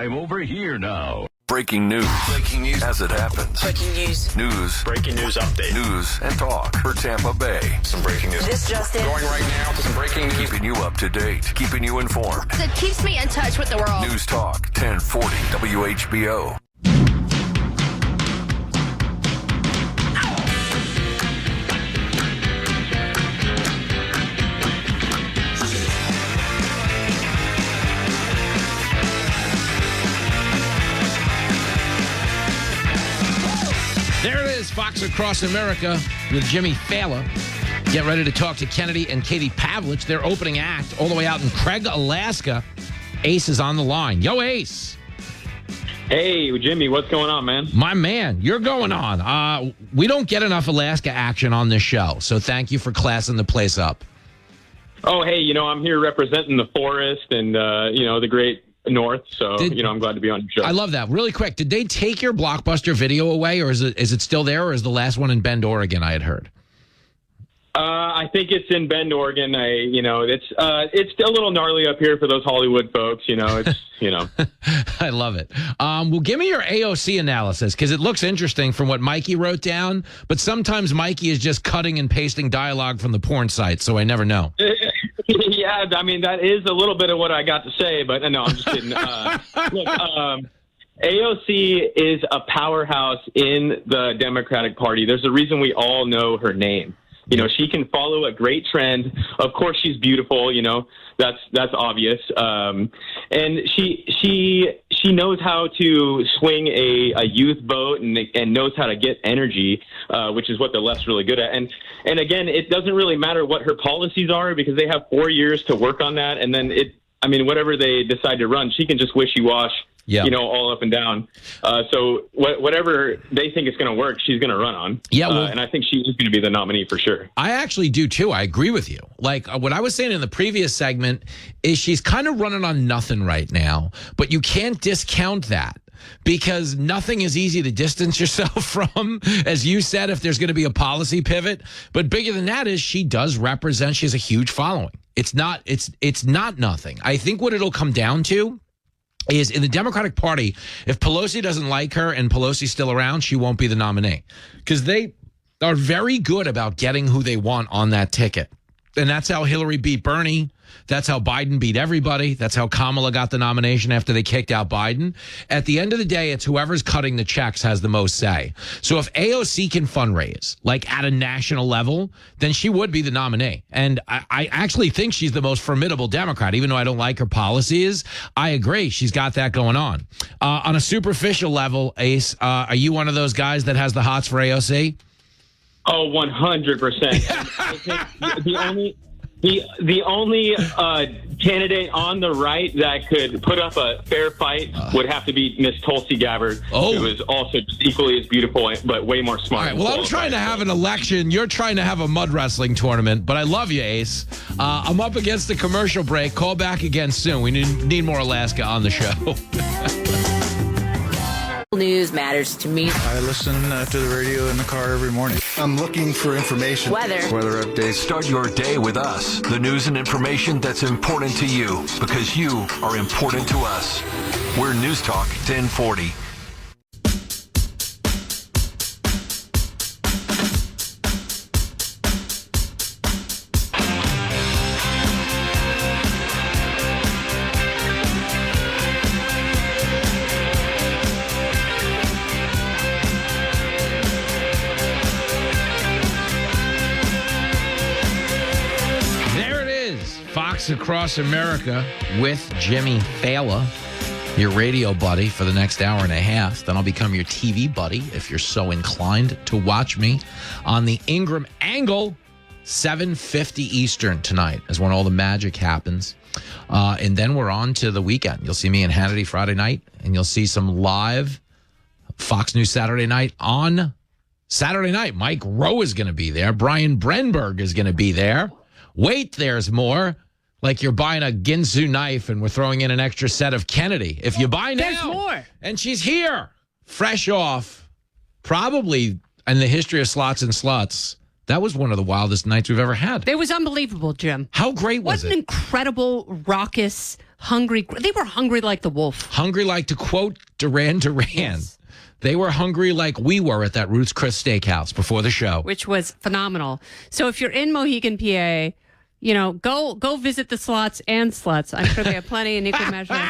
time over here now. Breaking news. Breaking news as it happens. Breaking news. News. Breaking news update. News and talk for Tampa Bay. Some breaking news. This just in. Going right now to some breaking news. Keeping you up to date. Keeping you informed. That keeps me in touch with the world. News Talk 1040 WHBO. There it is, Fox Across America with Jimmy Failla. Get ready to talk to Kennedy and Katie Pavlich, their opening act, all the way out in Craig, Alaska. Ace is on the line. Yo, Ace. Hey, Jimmy, what's going on, man? My man, you're going on. We don't get enough Alaska action on this show, so thank you for classing the place up. Oh, hey, I'm here representing the forest and, the great North, so, I'm glad to be on your show. I love that. Really quick, did they take your Blockbuster video away, or is it still there, or is the last one in Bend, Oregon, I had heard? I think it's in Bend, Oregon. It's still a little gnarly up here for those Hollywood folks. I love it. Well, give me your AOC analysis, because it looks interesting from what Mikey wrote down, but sometimes Mikey is just cutting and pasting dialogue from the porn site, so I never know. Yeah, I mean, that is a little bit of what I got to say, but no, I'm just kidding. Look, AOC is a powerhouse in the Democratic Party. There's a reason we all know her name. She can follow a great trend. Of course, she's beautiful. That's obvious. And she knows how to swing a youth vote and knows how to get energy, which is what the left's really good at. And again, it doesn't really matter what her policies are because they have 4 years to work on that. And then whatever they decide to run, she can just wishy-wash. Yeah. All up and down. So whatever they think is going to work, she's going to run on. Yeah, and I think she's going to be the nominee for sure. I actually do, too. I agree with you. Like, what I was saying in the previous segment is she's kind of running on nothing right now, but you can't discount that because nothing is easy to distance yourself from, as you said, if there's going to be a policy pivot. But bigger than that is she does represent, she has a huge following. It's not nothing. I think what it'll come down to is in the Democratic Party, if Pelosi doesn't like her and Pelosi's still around, she won't be the nominee because they are very good about getting who they want on that ticket. And that's how Hillary beat Bernie. That's how Biden beat everybody. That's how Kamala got the nomination after they kicked out Biden. At the end of the day, it's whoever's cutting the checks has the most say. So if AOC can fundraise, like at a national level, then she would be the nominee. And I actually think she's the most formidable Democrat, even though I don't like her policies. I agree. She's got that going on. On a superficial level, Ace, are you one of those guys that has the hots for AOC? Oh, 100%. I think the only candidate on the right that could put up a fair fight would have to be Miss Tulsi Gabbard, who is also equally as beautiful but way more smart. All right, well, I'm trying to have an election. You're trying to have a mud wrestling tournament, but I love you, Ace. I'm up against the commercial break. Call back again soon. We need more Alaska on the show. News matters to me. I listen to the radio in the car every morning. I'm looking for information. Weather updates. Start your day with us. The news and information that's important to you because you are important to us. We're News Talk 1040. Fox Across America with Jimmy Failla, your radio buddy for the next hour and a half. Then I'll become your TV buddy if you're so inclined to watch me on the Ingram Angle, 7:50 Eastern tonight is when all the magic happens. And then we're on to the weekend. You'll see me and Hannity Friday night, and you'll see some live Fox News Saturday night on Saturday night. Mike Rowe is going to be there. Brian Brenberg is going to be there. Wait, there's more. Like you're buying a Ginsu knife and we're throwing in an extra set of Kennedy. If you buy now, there's more. And she's here, fresh off, probably in the history of slots and sluts, That was one of the wildest nights we've ever had. It was unbelievable, Jim. How great was What it? an incredible, raucous, hungry. They were hungry like the wolf. Hungry like, to quote Duran Duran. Yes. They were hungry like we were at that Ruth's Chris Steakhouse before the show. Which was phenomenal. So if you're in Mohegan, PA, go visit the slots and sluts. I'm sure they have plenty in equal measure.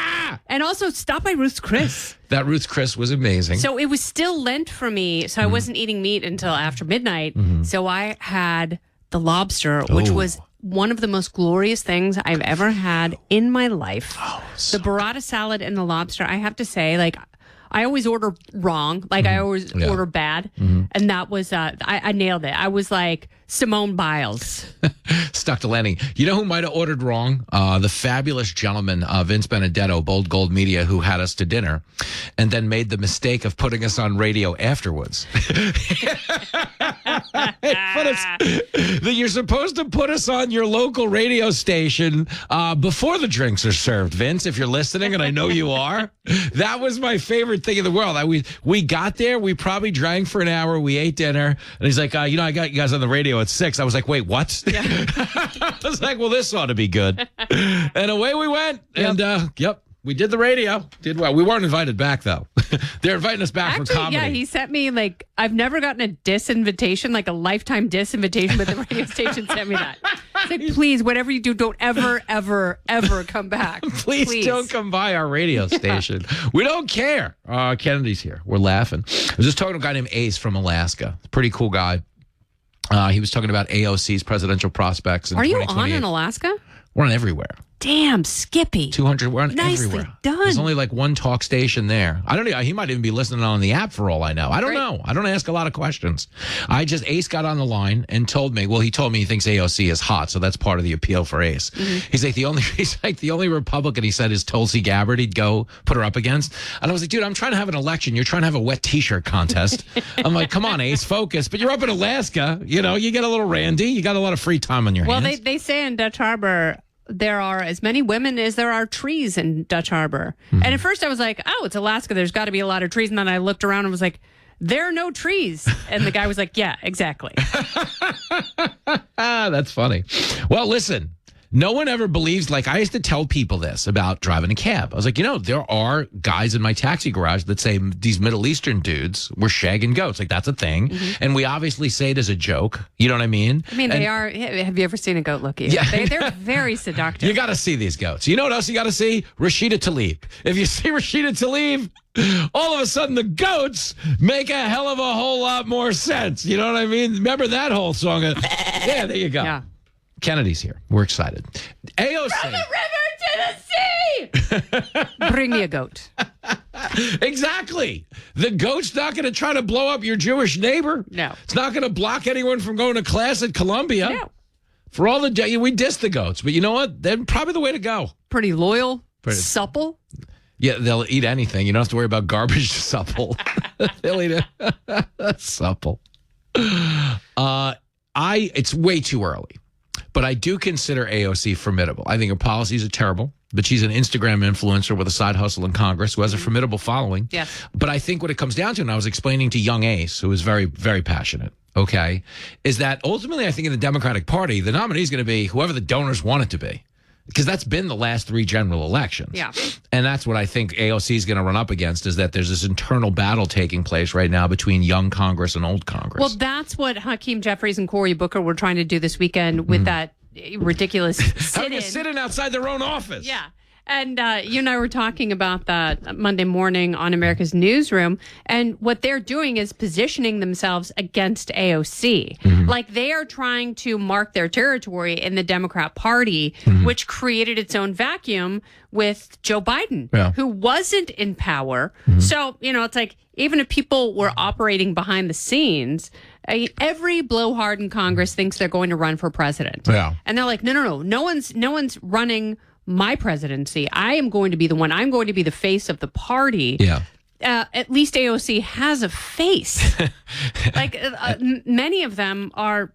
And also stop by Ruth's Chris. That Ruth's Chris was amazing. So it was still Lent for me. So I wasn't eating meat until after midnight. So I had the lobster, which was one of the most glorious things I've ever had in my life. The burrata salad and the lobster, I have to say, like, I always order wrong. Like, I always order bad. And that was, I nailed it. I was like Simone Biles. Stuck to landing. You know who might have ordered wrong? The fabulous gentleman, Vince Benedetto, Bold Gold Media, who had us to dinner and then made the mistake of putting us on radio afterwards. You're supposed to put us on your local radio station before the drinks are served, Vince, if you're listening, and I know you are. That was my favorite thing in the world. We got there, we probably drank for an hour, we ate dinner, and he's like, I got you guys on the radio at 6. I was like, wait, what? Yeah. I was like, well, this ought to be good. And away we went. And we did the radio. Did well. We weren't invited back, though. They're inviting us back for comedy. Yeah, he sent me, like, I've never gotten a diss invitation, like a lifetime diss invitation, but the radio station sent me that. It's like, please, whatever you do, don't ever, ever, ever come back. Please don't come by our radio station. We don't care. Kennedy's here. We're laughing. I was just talking to a guy named Ace from Alaska. Pretty cool guy. He was talking about AOC's presidential prospects. Are you on in Alaska? We're on everywhere. Damn, Skippy. 200. We're on Nicely everywhere. done. There's only like one talk station there. I don't know. He might even be listening on the app for all I know. I don't know. I don't ask a lot of questions. Ace got on the line and told me, he told me he thinks AOC is hot. So that's part of the appeal for Ace. He's like, the only Republican, he said, is Tulsi Gabbard. He'd go put her up against. And I was like, dude, I'm trying to have an election. You're trying to have a wet t-shirt contest. I'm like, come on, Ace, focus. But you're up in Alaska. You get a little randy. You got a lot of free time on your hands. Well, they say in Dutch Harbor, there are as many women as there are trees in Dutch Harbor. And at first I was like, oh, it's Alaska. There's got to be a lot of trees. And then I looked around and was like, there are no trees. And the guy was like, yeah, exactly. That's funny. Well, listen, no one ever believes, like I used to tell people this about driving a cab. I was like, there are guys in my taxi garage that say these Middle Eastern dudes were shagging goats. Like, that's a thing. And we obviously say it as a joke. You know what I mean? I mean, they are. Have you ever seen a goat look at you? Yeah. They're very seductive. You got to see these goats. You know what else you got to see? Rashida Tlaib. If you see Rashida Tlaib, all of a sudden the goats make a hell of a whole lot more sense. You know what I mean? Remember that whole song? Yeah, there you go. Yeah. Kennedy's here. We're excited. AOC. From the river to the sea. Bring me a goat. Exactly. The goat's not going to try to blow up your Jewish neighbor. No. It's not going to block anyone from going to class at Columbia. No. For all the we diss the goats, but you know what? They're probably the way to go. Pretty loyal, supple. Yeah, they'll eat anything. You don't have to worry about garbage. Supple. They'll eat it. Supple. It's way too early. But I do consider AOC formidable. I think her policies are terrible, but she's an Instagram influencer with a side hustle in Congress who has a formidable following. Yes. But I think what it comes down to, and I was explaining to young Ace, who is very, very passionate, is that ultimately I think in the Democratic Party, the nominee is going to be whoever the donors want it to be. Because that's been the last 3 general elections. Yeah. And that's what I think AOC is going to run up against, is that there's this internal battle taking place right now between young Congress and old Congress. Well, that's what Hakeem Jeffries and Cory Booker were trying to do this weekend with that ridiculous sit-in. Sit-in outside their own office. Yeah. And you and I were talking about that Monday morning on America's Newsroom. And what they're doing is positioning themselves against AOC. Like, they are trying to mark their territory in the Democrat Party, which created its own vacuum with Joe Biden, who wasn't in power. So, it's like, even if people were operating behind the scenes, every blowhard in Congress thinks they're going to run for president. Yeah. And they're like, no one's running my presidency. I am going to be the one. I'm going to be the face of the party. Yeah. At least AOC has a face. Many of them are,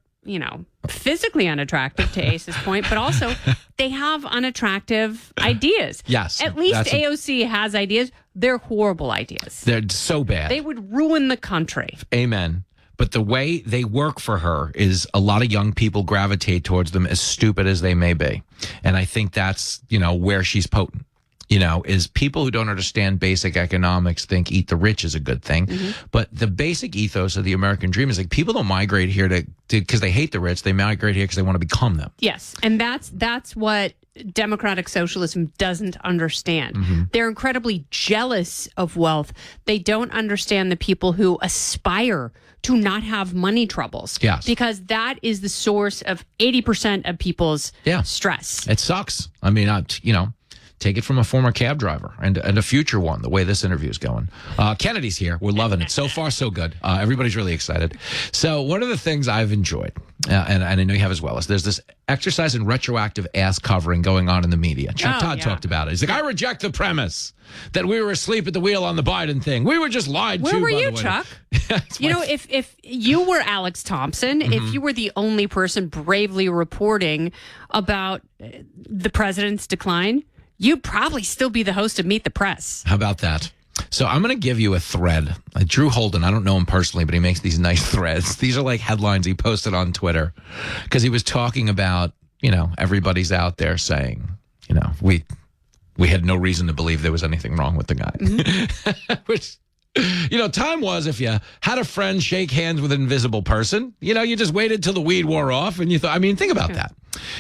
physically unattractive, to Ace's point, but also they have unattractive ideas. Yes. At least AOC has ideas. They're horrible ideas. They're so bad. They would ruin the country. Amen. But the way they work for her is a lot of young people gravitate towards them, as stupid as they may be. And I think that's, where she's potent. Is people who don't understand basic economics think eat the rich is a good thing. But the basic ethos of the American dream is like people don't migrate here to because they hate the rich. They migrate here because they want to become them. Yes. And that's what democratic socialism doesn't understand. They're incredibly jealous of wealth. They don't understand the people who aspire to not have money troubles. Yes. Because that is the source of 80% of people's stress. It sucks. I mean, take it from a former cab driver and a future one, the way this interview is going. Kennedy's here. We're loving it. So far, so good. Everybody's really excited. So one of the things I've enjoyed, and I know you have as well, is there's this exercise in retroactive ass covering going on in the media. Chuck Todd talked about it. He's like, I reject the premise that we were asleep at the wheel on the Biden thing. We were just lied to. Where were you, Chuck? If you were Alex Thompson, if you were the only person bravely reporting about the president's decline, you'd probably still be the host of Meet the Press. How about that? So I'm going to give you a thread. Drew Holden, I don't know him personally, but he makes these nice threads. These are like headlines he posted on Twitter because he was talking about, everybody's out there saying, we had no reason to believe there was anything wrong with the guy. Which, time was if you had a friend shake hands with an invisible person, you just waited till the weed wore off and you thought, think about that.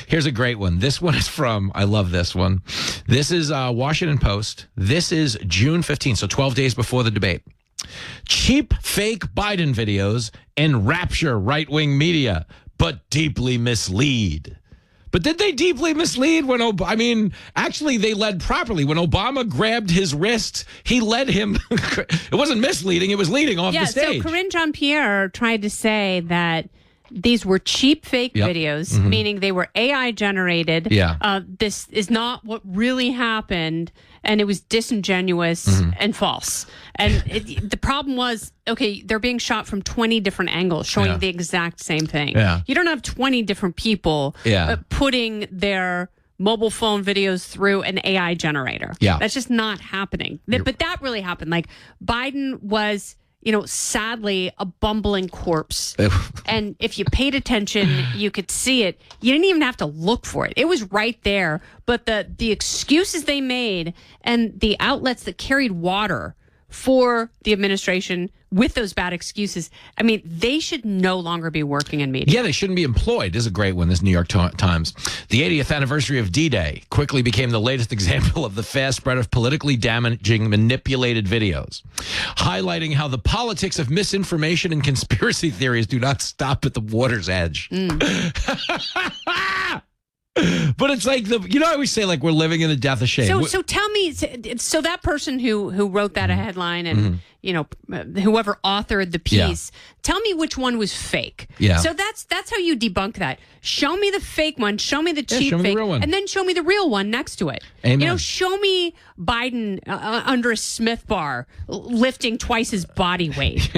Here's a great one. This one is from, I love this one. This is Washington Post. This is June 15th, so 12 days before the debate. Cheap fake Biden videos enrapture right-wing media, but deeply mislead. But did they deeply mislead when actually they led properly. When Obama grabbed his wrist, he led him. It wasn't misleading. It was leading off the stage. So Corinne Jean-Pierre tried to say that these were cheap fake videos, meaning they were AI generated. This is not what really happened, and it was disingenuous and false. And the problem was, they're being shot from 20 different angles, showing the exact same thing. You don't have 20 different people putting their mobile phone videos through an AI generator. That's just not happening. But that really happened. Like, Biden was, sadly, a bumbling corpse. And if you paid attention, you could see it. You didn't even have to look for it. It was right there. But the excuses they made and the outlets that carried water for the administration with those bad excuses, they should no longer be working in media. Yeah, they shouldn't be employed. This is a great one, this New York Times. The 80th anniversary of D-Day quickly became the latest example of the fast spread of politically damaging, manipulated videos, highlighting how the politics of misinformation and conspiracy theories do not stop at the water's edge. But it's like I always say, like, we're living in the death of shame. So tell me, so that person who wrote that headline and whoever authored the piece, tell me which one was fake. So that's how you debunk that. Show me the fake one, show me the cheap fake, and then show me the real one next to it. Amen. Show me Biden under a Smith bar lifting twice his body weight.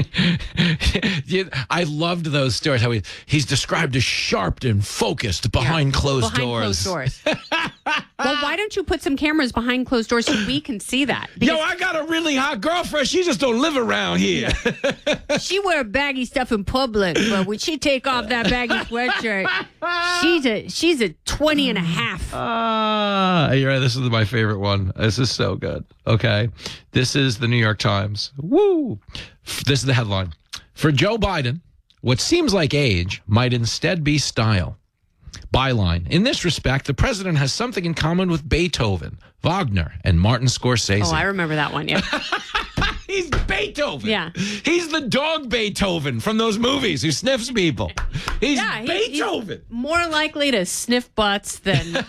I loved those stories. How he's described as sharp and focused behind closed doors. Well, why don't you put some cameras behind closed doors so we can see that? Yo, I got a really hot girlfriend. She just don't live around here. She wear baggy stuff in public, but when she take off that baggy sweatshirt, she's a 20 and a half. You're right. This is my favorite one. This is so good. Okay. This is the New York Times. Woo! This is the headline. For Joe Biden, what seems like age might instead be style. Byline. In this respect, the president has something in common with Beethoven, Wagner, and Martin Scorsese. Oh, I remember that one, yeah. He's Beethoven. Yeah. He's the dog Beethoven from those movies who sniffs people. He's Beethoven. He's more likely to sniff butts than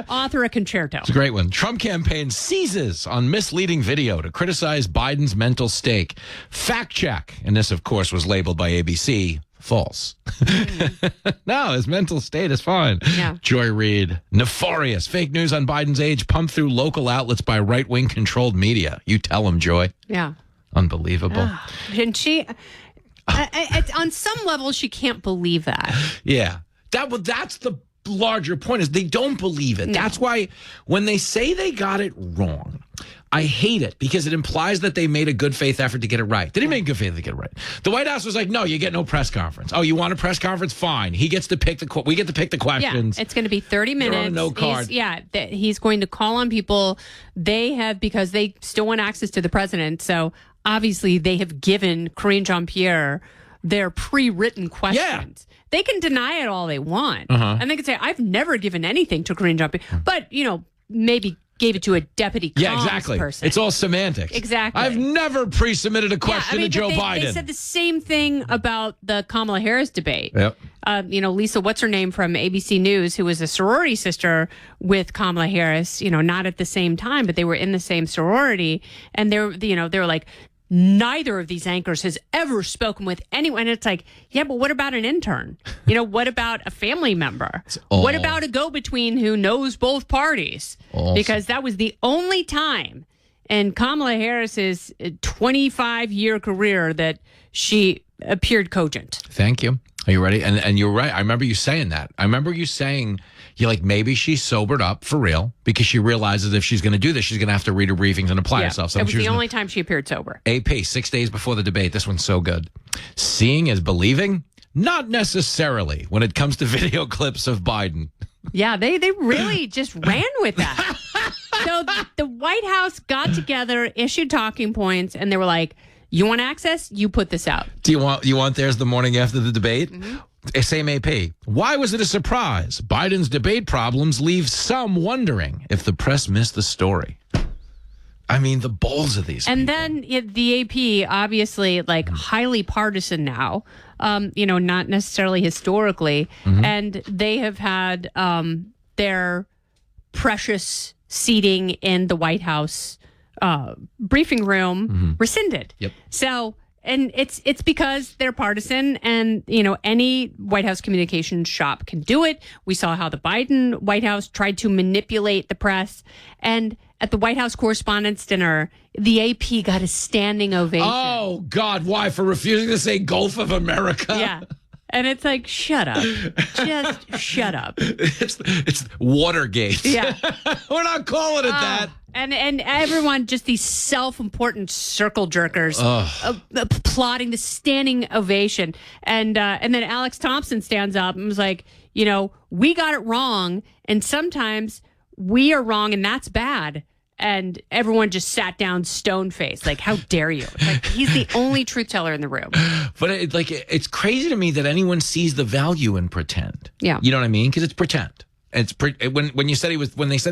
author a concerto. It's a great one. Trump campaign seizes on misleading video to criticize Biden's mental state. Fact check. And this, of course, was labeled by ABC false. No, his mental state is fine. Yeah. Joy Reid. Nefarious. Fake news on Biden's age pumped through local outlets by right-wing controlled media. You tell him, Joy. Yeah. Unbelievable. And she, on some level, she can't believe that. Yeah. That's the larger point, is they don't believe it. No. That's why when they say they got it wrong, I hate it because it implies that they made a good faith effort to get it right. They didn't make a good faith effort to get it right. The White House was like, no, you get no press conference. Oh, you want a press conference? Fine. He gets to pick we get to pick the questions. Yeah, it's going to be 30 minutes. They're on a no card. He's going to call on people. They have, because they still want access to the president. So obviously they have given Karine Jean-Pierre their pre-written questions. Yeah. They can deny it all they want. And they can say, I've never given anything to Karine Jean-Pierre. But, maybe gave it to a deputy comms person. It's all semantics. Exactly. I've never pre-submitted a question to Joe Biden. They said the same thing about the Kamala Harris debate. Yep. Lisa, what's her name from ABC News, who was a sorority sister with Kamala Harris, not at the same time, but they were in the same sorority. And they were like, neither of these anchors has ever spoken with anyone. And it's like, yeah, but what about an intern? What about a family member? What about a go-between who knows both parties? Because that was the only time in Kamala Harris's 25-year career that she appeared cogent. Thank you. Are you ready? And you're right. I remember you saying that. I remember you saying, maybe she's sobered up for real because she realizes if she's going to do this, she's going to have to read her briefings and apply herself. So it was the only time she appeared sober. AP, 6 days before the debate. This one's so good. Seeing is believing? Not necessarily when it comes to video clips of Biden. Yeah, they really just ran with that. So the White House got together, issued talking points, and they were like, you want access? You put this out. Do you want theirs the morning after the debate? Same AP. Why was it a surprise? Biden's debate problems leave some wondering if the press missed the story. I mean, the balls of these and people. Then the AP, obviously, highly partisan now, not necessarily historically. And they have had their precious seating in the White House briefing room rescinded. Yep. So, and it's because they're partisan, and any White House communications shop can do it. We saw how the Biden White House tried to manipulate the press, and at the White House Correspondents' dinner, the AP got a standing ovation. Oh God, why? For refusing to say Gulf of America? Yeah. And it's like, shut up. Just shut up. It's Watergate. Yeah. We're not calling it that. And everyone, just these self-important circle jerkers, applauding the standing ovation. And then Alex Thompson stands up and was like, we got it wrong. And sometimes we are wrong, and that's bad. And everyone just sat down stone-faced. Like, how dare you? It's like, he's the only truth teller in the room. But it's crazy to me that anyone sees the value in pretend. Yeah. You know what I mean? Because it's pretend. When they said he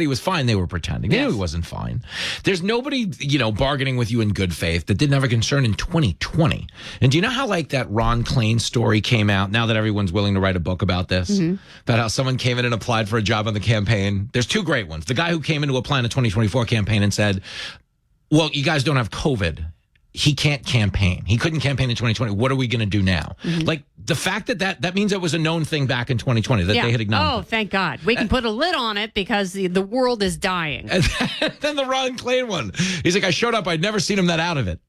was fine, they were pretending. They knew he wasn't fine. There's nobody, bargaining with you in good faith that didn't have a concern in 2020. And do you know how that Ron Klain story came out now that everyone's willing to write a book about this? About how someone came in and applied for a job on the campaign. There's two great ones. The guy who came in to apply in the 2024 campaign and said, well, you guys don't have COVID. He can't campaign. He couldn't campaign in 2020. What are we going to do now? The fact that means it was a known thing back in 2020 that they had acknowledged. Oh, thank God. We can put a lid on it because the world is dying. And then the Ron Klain one. He's like, I showed up. I'd never seen him that out of it.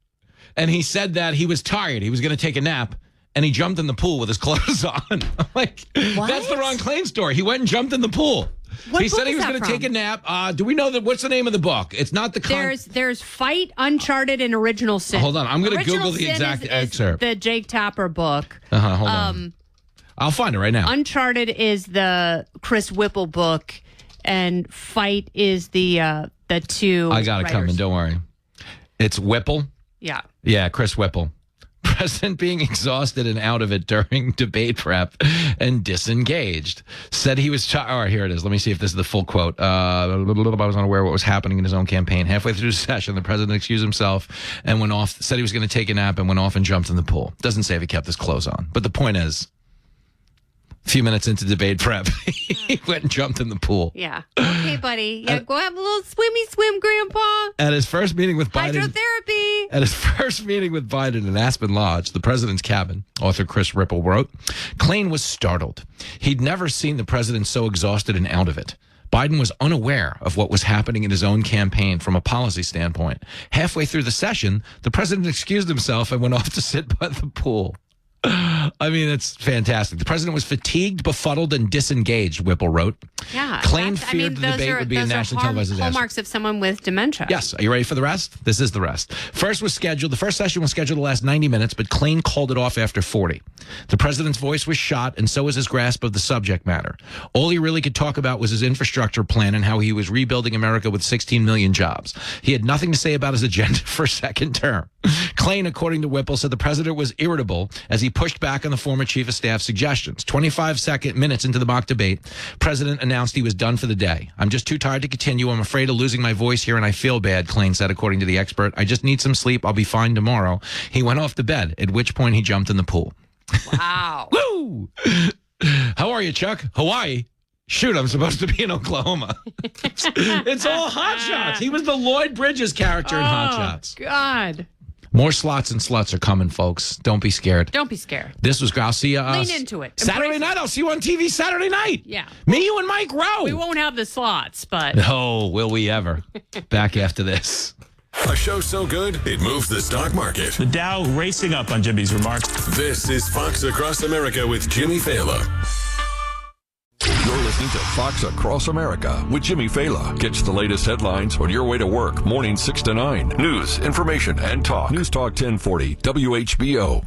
And he said that he was tired. He was going to take a nap. And he jumped in the pool with his clothes on. I'm like, what? That's the Ron Klain story. He went and jumped in the pool. What he said he was going to take a nap. Do we know what's the name of the book? It's not the. There's Fight, Uncharted, and Original Sin. Hold on, I'm going to Google the the exact excerpt. The Jake Tapper book. Hold on. I'll find it right now. Uncharted is the Chris Whipple book, and Fight is the two. I got it coming. Don't worry. It's Whipple. Yeah. Yeah, Chris Whipple. President being exhausted and out of it during debate prep and disengaged. Said he was all right, here it is. Let me see if this is the full quote. I was unaware of what was happening in his own campaign. Halfway through the session, the president excused himself and went off, said he was going to take a nap and went off and jumped in the pool. Doesn't say if he kept his clothes on. But the point is, a few minutes into debate prep, he went and jumped in the pool. Yeah. Okay, buddy. Yeah, go have a little swimmy swim, Grandpa. At his first meeting with Biden. Hydrotherapy. At his first meeting with Biden in Aspen Lodge, the president's cabin, author Chris Whipple wrote, Klain was startled. He'd never seen the president so exhausted and out of it. Biden was unaware of what was happening in his own campaign from a policy standpoint. Halfway through the session, the president excused himself and went off to sit by the pool. I mean, it's fantastic. The president was fatigued, befuddled, and disengaged, Whipple wrote. Yeah. Klain feared the debate would be a nationally televised disaster. Hallmarks of someone with dementia. Yes. Are you ready for the rest? This is the rest. The first session was scheduled to last 90 minutes, but Klain called it off after 40. The president's voice was shot, and so was his grasp of the subject matter. All he really could talk about was his infrastructure plan and how he was rebuilding America with 16 million jobs. He had nothing to say about his agenda for a second term. Klain, according to Whipple, said the president was irritable as he pushed back on the former chief of staff's suggestions. 25 minutes into the mock debate, president announced he was done for the day. I'm just too tired to continue. I'm afraid of losing my voice here, and I feel bad, Klain said, according to the expert. I just need some sleep. I'll be fine tomorrow. He went off the bed, at which point he jumped in the pool. Wow. Woo! How are you, Chuck? Hawaii? Shoot, I'm supposed to be in Oklahoma. It's all Hot Shots. He was the Lloyd Bridges character in Hot Shots. God. More slots and sluts are coming, folks. Don't be scared. Don't be scared. This was, I'll see you. Lean into it. Saturday night, I'll see you on TV Saturday night. Yeah. Me, you, and Mike Rowe. We won't have the slots, but. No, will we ever. Back after this. A show so good, it moves the stock market. The Dow racing up on Jimmy's remarks. This is Fox Across America with Jimmy Failla. You're listening to Fox Across America with Jimmy Failla. Catch the latest headlines on your way to work, morning 6 to 9. News, information, and talk. News Talk 1040, WHBO.